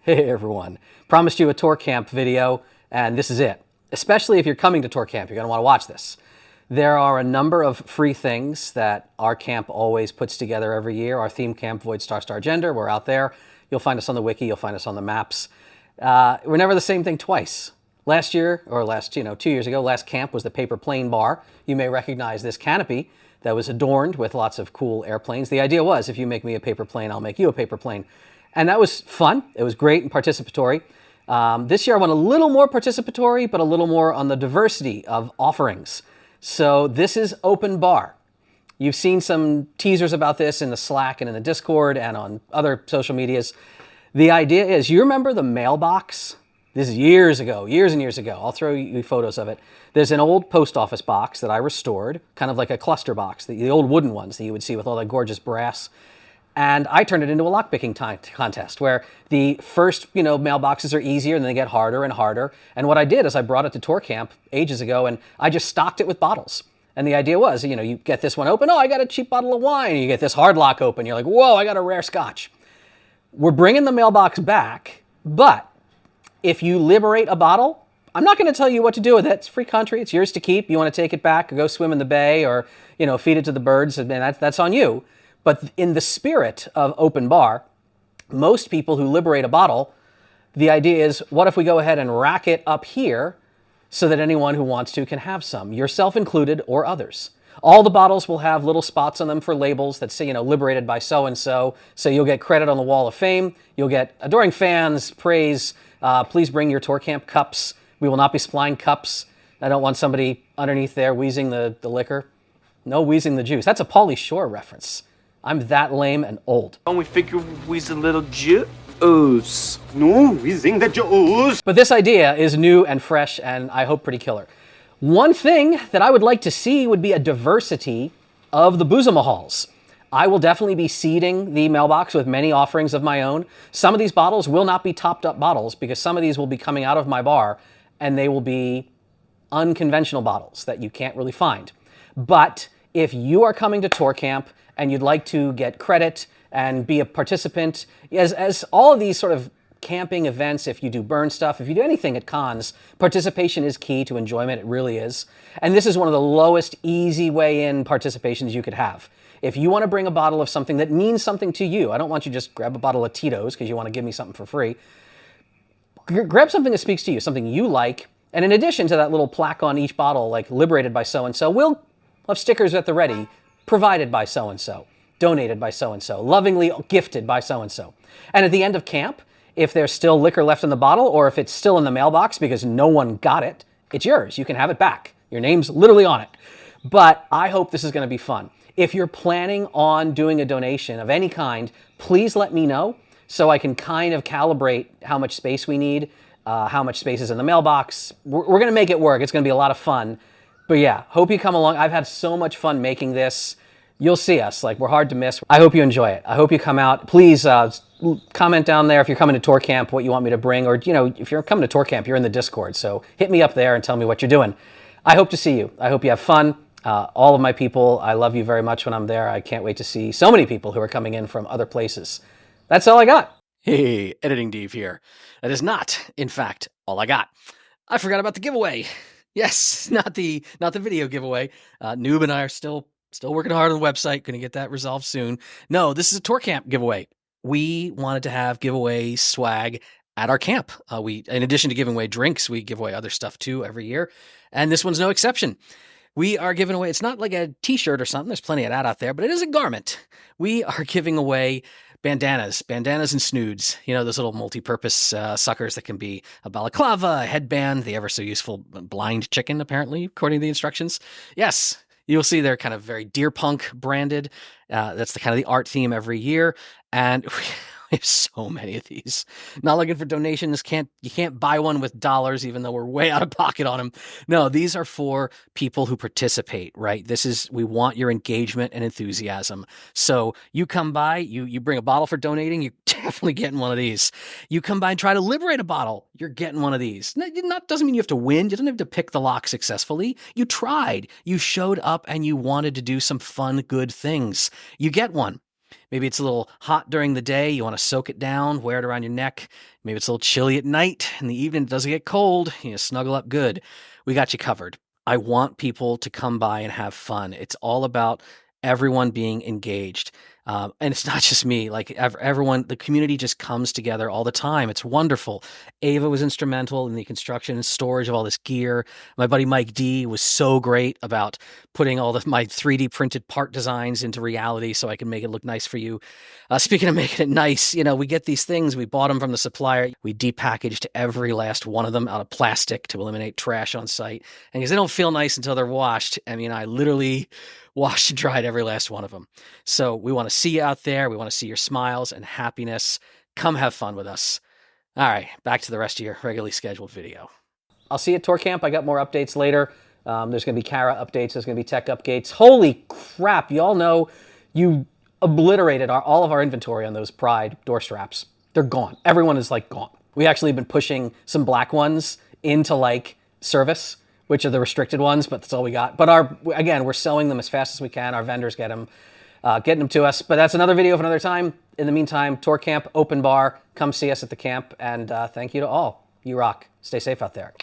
Hey everyone, promised you a ToorCamp video, and this is it. Especially if you're coming to ToorCamp, you're going to want to watch this. There are a number of free things that our camp always puts together every year. Our theme camp, Void Star Star Gender, we're out there. You'll find us on the wiki, you'll find us on the maps. We're never the same thing twice. Last year, or 2 years ago, last camp was the paper plane bar. You may recognize this canopy that was adorned with lots of cool airplanes. The idea was, if you make me a paper plane, I'll make you a paper plane. And that was fun. It was great and participatory. This year I went a little more participatory, but a little more on the diversity of offerings. So this is open bar. You've seen some teasers about this in the Slack and in the Discord and on other social medias. The idea is, you remember the mailbox? This is years ago, years and years ago. I'll throw you photos of it. There's an old post office box that I restored, kind of like a cluster box, the old wooden ones that you would see with all that gorgeous brass. And I turned it into a lockpicking contest where the first, mailboxes are easier and they get harder and harder. And what I did is I brought it to ToorCamp ages ago and I just stocked it with bottles. And the idea was, you get this one open, oh, I got a cheap bottle of wine. And you get this hard lock open, you're like, whoa, I got a rare scotch. We're bringing the mailbox back, but if you liberate a bottle, I'm not going to tell you what to do with it. It's free country. It's yours to keep. You want to take it back or go swim in the bay or, feed it to the birds, and that's on you. But in the spirit of open bar, most people who liberate a bottle, the idea is, what if we go ahead and rack it up here so that anyone who wants to can have some, yourself included or others. All the bottles will have little spots on them for labels that say, liberated by so-and-so. So you'll get credit on the wall of fame. You'll get adoring fans, praise. Please bring your ToorCamp cups. We will not be supplying cups. I don't want somebody underneath there wheezing the liquor. No wheezing the juice. That's a Pauly Shore reference. I'm that lame and old. And we figure we's a little juice. No, wheezing the juice. But this idea is new and fresh and I hope pretty killer. One thing that I would like to see would be a diversity of the boozem halls. I will definitely be seeding the mailbox with many offerings of my own. Some of these bottles will not be topped up bottles because some of these will be coming out of my bar and they will be unconventional bottles that you can't really find. But if you are coming to ToorCamp and you'd like to get credit and be a participant, as all of these sort of camping events, if you do burn stuff, if you do anything at cons, participation is key to enjoyment. It really is. And this is one of the lowest, easy way in participations you could have. If you want to bring a bottle of something that means something to you, I don't want you to just grab a bottle of Tito's because you want to give me something for free. Grab something that speaks to you, something you like. And in addition to that little plaque on each bottle, like liberated by so-and-so, we'll have stickers at the ready, provided by so-and-so, donated by so-and-so, lovingly gifted by so-and-so. And at the end of camp, if there's still liquor left in the bottle or if it's still in the mailbox because no one got it, it's yours. You can have it back. Your name's literally on it. But I hope this is going to be fun. If you're planning on doing a donation of any kind, please let me know so I can kind of calibrate how much space we need, how much space is in the mailbox. We're going to make it work. It's going to be a lot of fun. But yeah, hope you come along. I've had so much fun making this. You'll see us. We're hard to miss. I hope you enjoy it. I hope you come out. Please comment down there if you're coming to ToorCamp, what you want me to bring. Or, if you're coming to ToorCamp, you're in the Discord. So hit me up there and tell me what you're doing. I hope to see you. I hope you have fun. All of my people, I love you very much when I'm there. I can't wait to see so many people who are coming in from other places. That's all I got. Hey, Editing Dave here. That is not, in fact, all I got. I forgot about the giveaway. Yes, not the video giveaway. Noob and I are still working hard on the website. Going to get that resolved soon. No, this is a ToorCamp giveaway. We wanted to have giveaway swag at our camp. In addition to giving away drinks, we give away other stuff too every year. And this one's no exception. We are giving away, it's not like a t-shirt or something. There's plenty of that out there, but it is a garment. We are giving away bandanas and snoods. Those little multi-purpose suckers that can be a balaclava, a headband, the ever so useful blind chicken, apparently, according to the instructions. Yes, you'll see they're kind of very deer punk branded. That's the kind of the art theme every year. And we have so many of these. Not looking for donations. You can't buy one with dollars, even though we're way out of pocket on them. No, these are for people who participate, right? We want your engagement and enthusiasm. So you come by, you bring a bottle for donating, you're definitely getting one of these. You come by and try to liberate a bottle, you're getting one of these. Doesn't mean you have to win. You don't have to pick the lock successfully. You tried. You showed up and you wanted to do some fun, good things. You get one. Maybe it's a little hot during the day. You want to soak it down, wear it around your neck. Maybe it's a little chilly at night. In the evening, it doesn't get cold. You know, snuggle up good. We got you covered. I want people to come by and have fun. It's all about everyone being engaged. And it's not just me, like everyone, the community just comes together all the time. It's wonderful. Ava was instrumental in the construction and storage of all this gear. My buddy Mike D was so great about putting all my 3D printed part designs into reality so I can make it look nice for you. Speaking of making it nice, you know, we get these things, we bought them from the supplier. We depackaged every last one of them out of plastic to eliminate trash on site. And because they don't feel nice until they're washed, I mean, I literally washed and dried every last one of them. So we want to see you out there. We want to see your smiles and happiness. Come have fun with us. All right, back to the rest of your regularly scheduled video. I'll see you at ToorCamp. I got more updates later. There's going to be Kara updates. There's going to be tech updates. Holy crap. You all know you obliterated all of our inventory on those Pride door straps. They're gone. Everyone is like gone. We actually have been pushing some black ones into like service, which are the restricted ones, but that's all we got. But again, we're selling them as fast as we can. Our vendors get them, getting them to us. But that's another video for another time. In the meantime, ToorCamp, open bar. Come see us at the camp. And thank you to all. You rock. Stay safe out there.